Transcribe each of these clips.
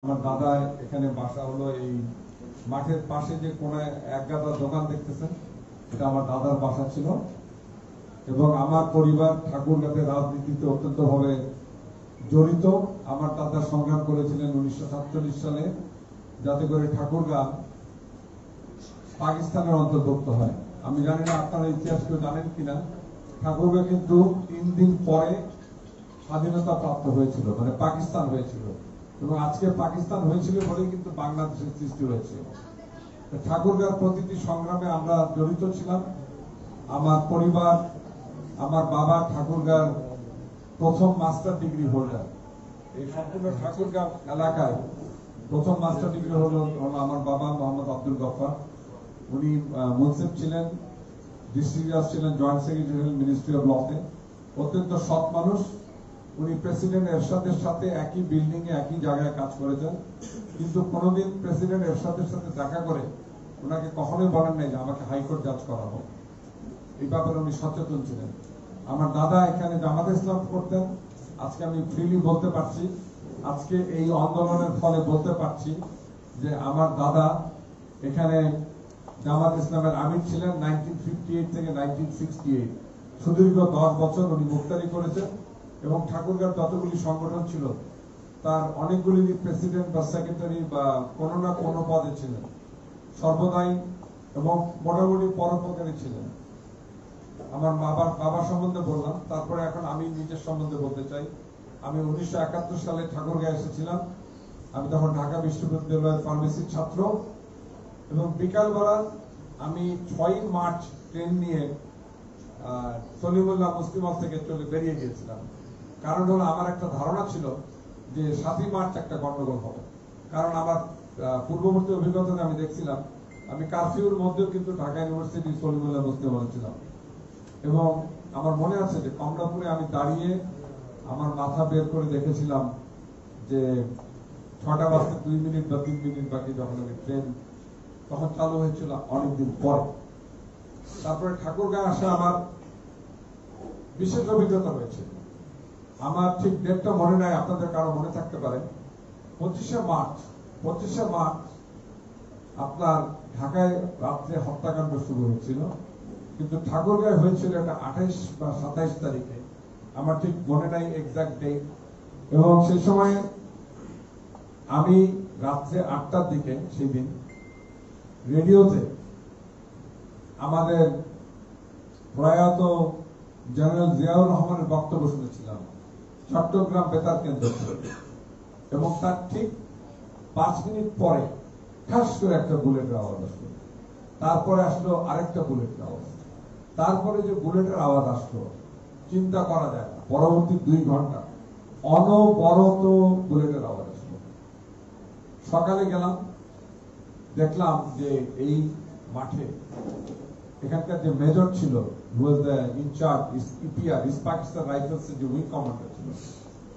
আমার দাদা এখানে বাসা হলো এই মাঠের পাশে যে কোনায় এক গাদা দোকান দেখতেছেন, এটা আমার দাদার বাসা ছিল। এবং আমার পরিবার ঠাকুরগাঁতে রাজনীতিতে অত্যন্ত ভাবে জড়িত। আমার দাদা সংগ্রাম করেছিলেন 1947 সালে যাতে করে ঠাকুরগাঁ পাকিস্তানের অন্তর্ভুক্ত হয়। আমি জানি না আপনারা ইতিহাস কেউ জানেন কিনা, ঠাকুরগাঁ কিন্তু 3 দিন পরে স্বাধীনতা প্রাপ্ত হয়েছিল, মানে পাকিস্তান হয়েছিল। এবং আজকে পাকিস্তান হয়েছিল বলেই কিন্তু বাংলাদেশের সৃষ্টি হয়েছে। ঠাকুরগাঁর প্রতিটি সংগ্রামে আমরা জড়িত ছিলাম। আমার পরিবার, আমার বাবা ঠাকুরগাঁর প্রথম মাস্টার ডিগ্রি হোল্ডার। এই সম্পূর্ণ ঠাকুরগাঁও এলাকায় প্রথম মাস্টার ডিগ্রি হলো আমার বাবা মোহাম্মদ আব্দুল গফফার। উনি মুন্সিফ ছিলেন, ডিস্ট্রিক্ট জাজ ছিলেন, জয়েন্ট সেক্রেটারি মিনিস্ট্রি অফ লতে। অত্যন্ত সৎ মানুষ। উনি প্রেসিডেন্ট এরশাদের সাথে একই বিল্ডিং এ একই জায়গায় কাজ করেছেন, কিন্তু কোনোদিন প্রেসিডেন্ট এরশাদের সাথে দেখা করে ওনাকে কখনোই বলেন নাই যে আমাকে হাইকোর্ট জাজ করা হোক। এই ব্যাপারে উনি সচেতন ছিলেন। আমার দাদা এখানে জামাতে ইসলাম করতেন। আজকে আমি ফ্রিলি বলতে পারছি, আজকে এই আন্দোলনের ফলে বলতে পারছি যে আমার দাদা এখানে জামাত ইসলামের আমির ছিলেন 1958 থেকে 1968। সুদীর্ঘ 10 বছর উনি মুক্তারি করেছেন এবং ঠাকুরগাঁর যতগুলি সংগঠন ছিল তার অনেকগুলি প্রেসিডেন্ট বা সেক্রেটারি বা কোনো না কোনো পদে ছিলেন, সর্বদাই এবং মোটামুটি পরোপকারী ছিলেন। আমার বাবা সম্বন্ধে বললাম, তারপরে এখন আমি নিজের সম্বন্ধে বলতে চাই। আমি 1971 সালে ঠাকুরগাঁও এসেছিলাম। আমি তখন ঢাকা বিশ্ববিদ্যালয়ের ফার্মেসির ছাত্র এবং বিকালবেলা আমি 6 মার্চ ট্রেন নিয়ে সলিমুল্লাহ মুসলিম হল থেকে বেরিয়ে গিয়েছিলাম। কারণ হলো আমার একটা ধারণা ছিল যে 7 মার্চ একটা গন্ডগোল হবে। কারণ আমার পূর্ববর্তী অভিজ্ঞতাতে আমি দেখছিলাম আমি কারফিউর মধ্যেও কিন্তু ঢাকা ইউনিভার্সিটি সলিমুল্লাহ মুসলিম হলে ছিলাম। এবং আমার মনে আছে যে কমলাপুরে আমি দাঁড়িয়ে আমার মাথা বের করে দেখেছিলাম যে 6টা বাজতে 2 মিনিট বা 3 মিনিট বাকি যখন আমি ট্রেন তখন চালু হয়েছিল অনেকদিন পরে। তারপরে ঠাকুরগাঁও আসা আমার বিশেষ অভিজ্ঞতা রয়েছে। আমার ঠিক ডেটটা মনে নাই, আপনাদের কারো মনে থাকতে পারে। 25শে মার্চ আপনার ঢাকায় রাত্রে হত্যাকাণ্ড শুরু হয়েছিল, কিন্তু ঠাকুরগাঁও হয়েছিল এটা 28 বা 27 তারিখে। আমার ঠিক মনে নাই এক্সাক্ট ডেট। এবং সেই সময় আমি রাত্রে 8টার দিকে সেই দিন রেডিওতে আমাদের প্রয়াত জেনারেল জিয়াউর রহমানের বক্তব্য শুনেছিলাম চট্টগ্রাম বেতার কেন্দ্র থেকে। এবং তার ঠিক 5 মিনিট পরে ঠাস করে একটা বুলেটের আওয়াজ আসলো। তারপরে আসলো আরেকটা বুলেটের আওয়াজ। তারপরে যে বুলেটের আওয়াজ আসলো চিন্তা করা যায় না, পরবর্তী 2 ঘন্টা অনবরত বুলেটের আওয়াজ আসলো। সকালে গেলাম, দেখলাম যে এই মাঠে এখানকার যে মেজর ছিল, ইনচার্জ ইপিআর ইস্ট পাকিস্তান রাইফেলসের যে উইং কমান্ডার ছিল,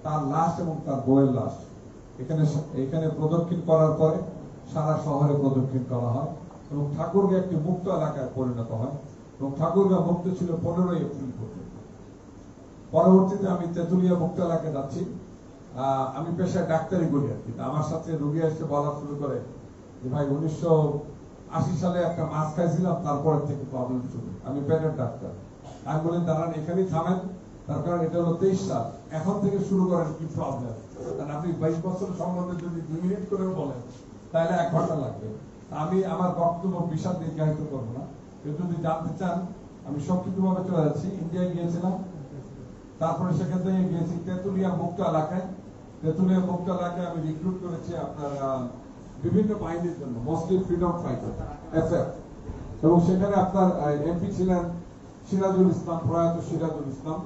তার লাশ এবং তার বউয়ের লাশ এখানে প্রদক্ষিণ করার পরে সারা শহরে প্রদক্ষিণ করা হয় এবং ঠাকুরগাঁও একটি মুক্ত এলাকায় পরিণত হয়। এবং ঠাকুরগাঁও মুক্ত ছিল 15 এপ্রিল পর্যন্ত। পরবর্তীতে আমি তেঁতুলিয়া মুক্ত এলাকায় যাচ্ছি। আমি পেশায় ডাক্তারি করি আর কি। আমার সাথে রোগী এসে বলা শুরু করে যে ভাই 1980 সালে একটা মাছ খাইছিলাম, তারপরের থেকে প্রবলেম শুরু। আমি পেটের ডাক্তার। আমি বলেন দাঁড়ান এখানেই থামেন, তার কারণ এটা হলো 23 সাল, এখন থেকে শুরু করেন কি প্রবলেম। কারণ আপনি 22 বছর সম্বন্ধে যদি 2 মিনিট করে বলেন তাহলে 1 ঘন্টা লাগবে। আমি আমার বক্তব্য বিশাল দীর্ঘায়িত করবো না। কেউ যদি জানতে চান আমি সংক্ষিপ্ত ভাবে চলে যাচ্ছি। ইন্ডিয়ায় গিয়েছিলাম, তারপরে সেখান থেকে গিয়েছি তেঁতুলিয়া মুক্ত এলাকায়। তেঁতুলিয়া মুক্ত এলাকায় আমি রিক্রুট করেছি আপনার বিভিন্ন বাহিনীর জন্য, মোস্টলি ফ্রিডম ফাইটার এফএফ। এবং সেখানে আপনার এমপি ছিলেন সিরাজুল ইসলাম, প্রয়াত সিরাজুল ইসলাম।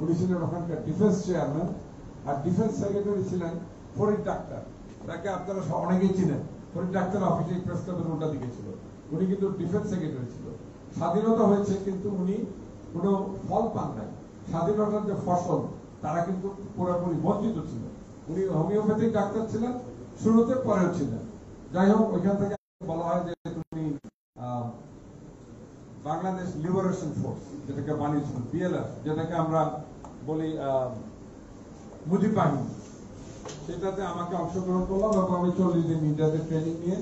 উনি ছিলেন ওখানকার ডিফেন্স চেয়ারম্যান। আর ডিফেন্স সেক্রেটারি ছিলেন ফরিদ ডাক্তার, তাকে আপনারা অনেকেই চিনেন। ফরিদ ডাক্তার অফিসে প্রেস ক্লাবের উল্টা দিকে ছিল। উনি কিন্তু ডিফেন্স সেক্রেটারি ছিল। স্বাধীনতা হয়েছে কিন্তু উনি কোনো ফল পান নাই। স্বাধীনতার যে ফসল তারা কিন্তু পুরোপুরি বঞ্চিত ছিল। উনি হোমিওপ্যাথিক ডাক্তার ছিলেন শুরুতে, পরেও ছিলেন। যাই হোক, ওইখান থেকে বলা হয় যে তুমি বাংলাদেশ লিবারেশন ফোর্স, যেটাকে বানিয়েছিল বিএলএফ, যেটাকে আমরা বলি মুজিব বাহিনী, সেটাতে আমাকে অংশগ্রহণ করলাম এবং আমি 40 দিন ইন্ডিয়াতে ট্রেনিং নিয়ে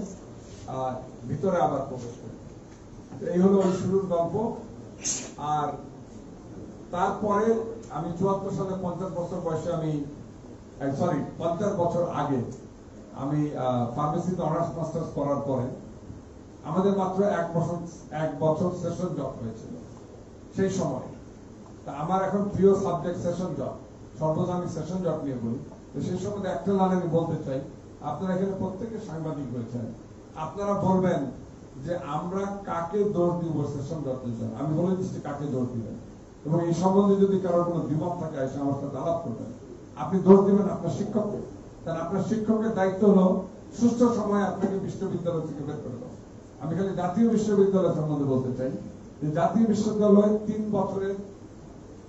ভিতরে আবার প্রবেশ করি। এই হলো ওই শুরুর গল্প। আর তারপরে আমি 74 সালে 50 বছর বয়সে আমি 50 বছর আগে আমি ফার্মেসিতে অনার্স মাস্টার্স করার পরে আমাদের মাত্র এক বছর সেশন জব হয়েছিল সেই সময়। তা আমার এখন প্রিয় সাবজেক্ট সেশন জব, সর্বদা আমি সেশন জব নিয়ে বলি। তো সেই সময় একটা লাইন আমি বলতে চাই, আপনারা এখানে প্রত্যেকে সাংবাদিক হয়েছেন, আপনারা বলবেন যে আমরা কাকে দোষ দিব সেশন জব দিতে। আমি বলে দিচ্ছি কাকে দোষ দিবেন, এবং এই সম্বন্ধে যদি কারোর কোনো দ্বিমত থাকে এসে আমার সাথে আলাপ করবেন। আপনি দোষ দিবেন আপনার শিক্ষককে, তাহলে আপনার শিক্ষকের দায়িত্ব হলো সুস্থ সময় আপনাকে বিশ্ববিদ্যালয় থেকে বের করে দেওয়া। আমি খালি জাতীয় বিশ্ববিদ্যালয় সম্বন্ধে বলতে চাই যে জাতীয় বিশ্ববিদ্যালয় 3 বছরের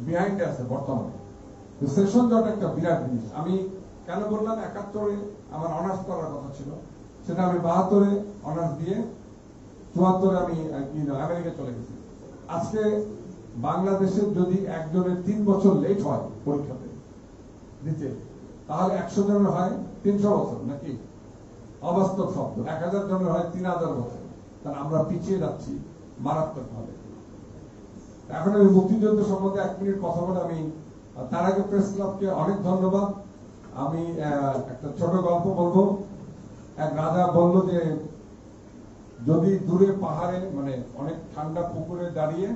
বিহাইন্ডে আছে বর্তমানে। সেশন জট একটা বিরাট জিনিস। আমি কেন বললাম, 71-এ আমার অনার্স করার কথা ছিল, সেটা আমি 72-এ অনার্স দিয়ে 74-এ আমি আমেরিকা চলে গেছি। আজকে বাংলাদেশের যদি একজনের 3 বছর লেট হয় পরীক্ষাতে দিতে, তাহলে 100 জনের হয় 300 বছর, নাকি? অবাস্তব শব্দ। 1000 জনের হয় 3000 বছর। কারণ আমরা পিছিয়ে যাচ্ছি মারাত্মক ভাবে। এখন আমি মুক্তিযুদ্ধ সম্বন্ধে 1 মিনিট কথা বলে আমি তার আগে প্রেস ক্লাবকে অনেক ধন্যবাদ। আমি একটা ছোট গল্প বলবো। এক রাজা বলল যে যদি দূরে পাহাড়ে মানে অনেক ঠান্ডা পুকুরে দাঁড়িয়ে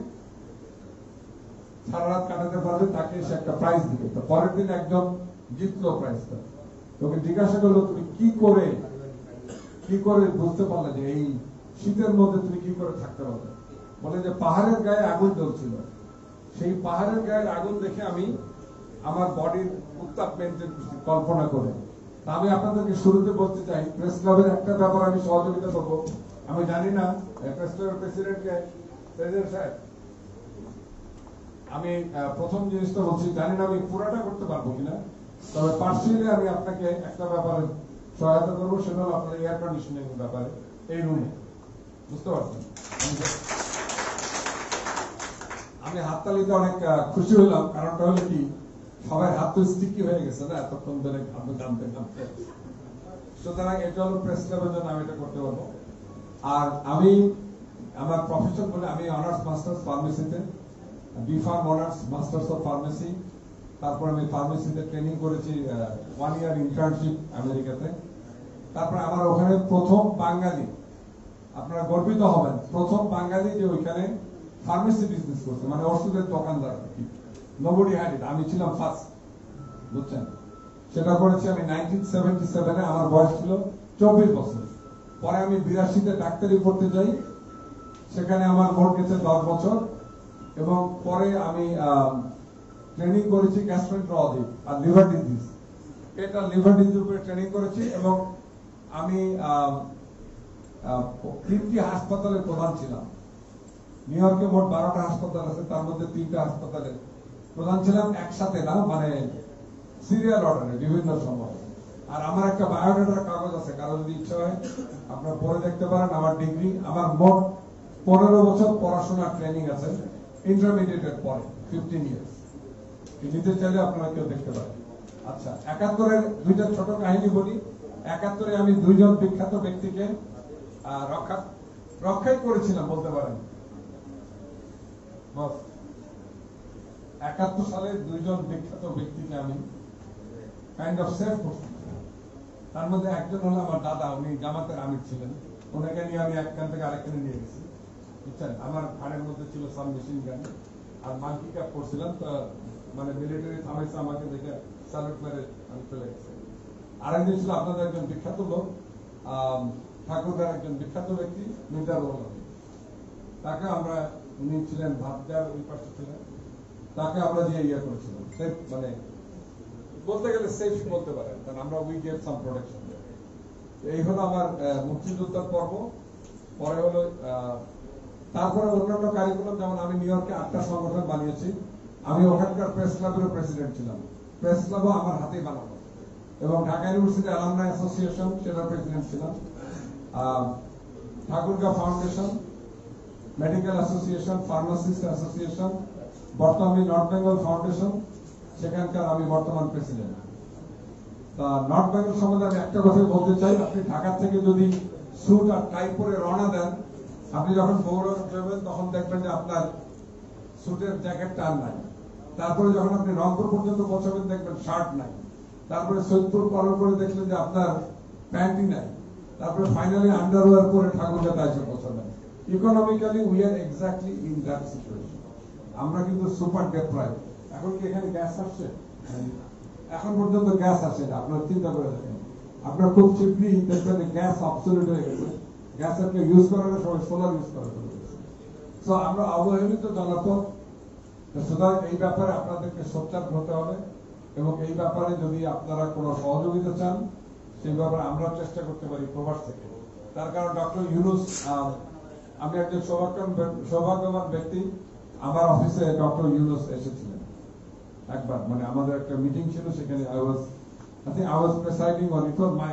সারা রাত কাটাতে পারবে তাকে সে একটা প্রাইজ দিবে। তো পরের দিন একজন জিতলো প্রাইজটা। তোকে জিজ্ঞাসা করলো তুমি কি করে বুঝতে পারলে যে এই শীতের মধ্যে তুমি কি করে থাকতে পারবে? বলে যে পাহাড়ের গায়ে আগুন জ্বলছিল, সেই পাহাড়ের গায়ে আগুন দেখে আমি আমার বডির উত্তাপ মেনটেন করছি কল্পনা করে। আমি আপনাদেরকে শুরুতে বলতে চাই, প্রেস ক্লাবের একটা ব্যাপার আমি সহযোগিতা করবো। আমি জানি না প্রেস ক্লাবের প্রেসিডেন্টকে, প্রেসিডেন্ট সাহেব, আমি প্রথম জিনিসটা বলছি, জানি না আমি পুরাটা করতে পারবো কিনা, তবে পার্সিয়ালি আমি আপনাকে একটা ব্যাপারে সহায়তা করবো, সেটা হলো আপনার এয়ার কন্ডিশনিং ব্যাপারে এই রুমে। বুঝতে পারছেন? আমি হাততালিতে অনেক খুশি হলাম। কারণটা হলো কি, সবাই হাত তো স্টিকি হয়ে গেছে না এতক্ষণ ধরে জানতে। সুতরাং এটা হলো প্রেস ক্লাবের জন্য আমি এটা করতে পারবো। আর আমি আমার প্রফেশন বলে আমি অনার্স মাস্টার্স ফার্মেসিতে, BPharm honours masters of pharmacy. তারপর আমি ফার্মেসিতে ট্রেনিং করেছি 1 ইয়ার ইন্টার্নশিপ আমেরিকাতে। তারপর আমার ওখানে প্রথম বাঙালি, আপনারা গর্বিত হবেন, প্রথম বাঙালি যে ওইখানে ফার্মেসি বিজনেস করছে, মানে ওষুধের দোকানদার। নোবডি হ্যাড ইট, আমি ছিলাম ফার্স্ট। বুঝছেন? সেটা করেছি আমি 1977-এ, আমার বয়স ছিল 24 বছর। পরে আমি 82-তে ডাক্তারি পড়তে যাই, সেখানে আমার মোট গেছে 10 বছর। এবং পরে আমি ট্রেনিং করেছি গ্যাস্ট্রোএন্টারোলজি আর লিভার ডিজিজ। এটা লিভার ডিজিজ উপরে ট্রেনিং করেছি। এবং আমি 3টি হাসপাতালের প্রধান ছিলাম। নিউ ইয়র্কে মোট 12টা হাসপাতাল আছে, তার মধ্যে 3টা হাসপাতালের প্রধান ছিলাম, একসাথে না, মানে সিরিয়াল অর্ডারে বিভিন্ন সময়। আর আমার একটা বায়োডাটার কাগজ আছে, কারো যদি ইচ্ছা হয় আপনারা পড়ে দেখতে পারেন। আমার ডিগ্রি, আমার মোট 15 বছর পড়াশোনার ট্রেনিং আছে ইন্টারমিডিয়েটের পরে, 15 ইয়ার্স। নিতে চাইলে আপনারা কেউ দেখতে পারেন। আচ্ছা, 71-এর 2টা ছোট কাহিনী বলি। 71-এ আমি 2 জন বিখ্যাত ব্যক্তিকে রক্ষাই করেছিলাম বলতে পারেন। 71 সালে 2 জন বিখ্যাত ব্যক্তিকে আমি কাইন্ড অফ সেভ করছি। তার মধ্যে একজন হলো আমার দাদা, উনি জামাতের আমির ছিলেন। ওনাকে নিয়ে আমি একখান থেকে আরেকখানে নিয়ে গেছি। বুঝছেন? আমার ঘাড়ের মধ্যে ছিল সাব মেশিন গান আর মাল্টি ক্যাপ করছিলাম। তো মানে মিলিটারি থামাইছে, আমাকে দেখে স্যালুট মেরে আমি চলে গেছি। আরেকজন ছিল আপনাদের একজন বিখ্যাত লোক, ঠাকুরগার একজন বিখ্যাত ব্যক্তি, মির্জা রহমান। তাকে আমরা, উনি ছিলেন ভাবদার ওই পাশে ছিলেন, তাকে আমরা যে ইয়ে করেছিলাম, সেফ, মানে বলতে গেলে সেফ বলতে পারেন, কারণ আমরা উই গেভ সাম প্রোটেকশন। এই হলো আমার মুক্তিযোদ্ধার পর্ব। পরে হলো তারপরে অন্যান্য কারিকুলাম, যেমন আমি নিউ ইয়র্কে 8টা সংগঠন বানিয়েছি। আমি ওখানকার প্রেস ক্লাবের প্রেসিডেন্ট ছিলাম। প্রেস ক্লাবও আমার হাতেই বানানো। এবং ঢাকা ইউনিভার্সিটি অ্যালামনাই অ্যাসোসিয়েশন, সেটার প্রেসিডেন্ট ছিলাম। Thakurgaon foundation, medical association, pharmacist association, বর্তমানে নর্থ বেঙ্গল ফাউন্ডেশন, সেখানকার আমি বর্তমান প্রেসিডেন্ট। তা নর্থ বেঙ্গল সম্বন্ধে আমি একটা কথাই বলতে চাই, আপনি ঢাকা থেকে যদি স্যুট আর টাই পরে রওনা দেন, আপনি যখন বগুড়া যাবেন তখন দেখবেন যে আপনার স্যুটের জ্যাকেটটা আর নাই। তারপরে যখন আপনি রংপুর পর্যন্ত পৌঁছাবেন দেখবেন শার্ট নাই। তারপরে সৈয়দপুর পার করে দেখলেন যে আপনার প্যান্টই নাই। তারপরে ফাইনালি আন্ডারওয়্যার পরে ঠাকুরগাঁও এসে পৌঁছাবেন। Economically we are exactly in that situation. আমরা কিন্তু সুপার ডেপ্রাইভড। এখন কি এখানে গ্যাস আসছে? এখন পর্যন্ত গ্যাস আসে না। আপনার চিন্তা করে দেখেন, আপনার খুব চিপলি দেখবেন গ্যাস অবসলিউট হয়ে গেছে। গ্যাস আপনি ইউজ করার সময় সোলার ইউজ করা হয়ে গেছে। সো আমরা অবহেলিত জনপদ। সুতরাং এই ব্যাপারে আপনাদেরকে সোচ্চার হতে হবে, এবং এই ব্যাপারে যদি আপনারা কোনো সহযোগিতা চান, সেই ব্যাপারে আমরা চেষ্টা করতে পারি প্রবাস থেকে। তার কারণ ডক্টর ইউনূস, আমি একজন সৌভাগ্যবান ব্যক্তি, আমার অফিসে ডক্টর ইউনূস এসেছিলেন একবার, মানে আমাদের একটা মিটিং ছিল, সেখানে I was presiding on, it was my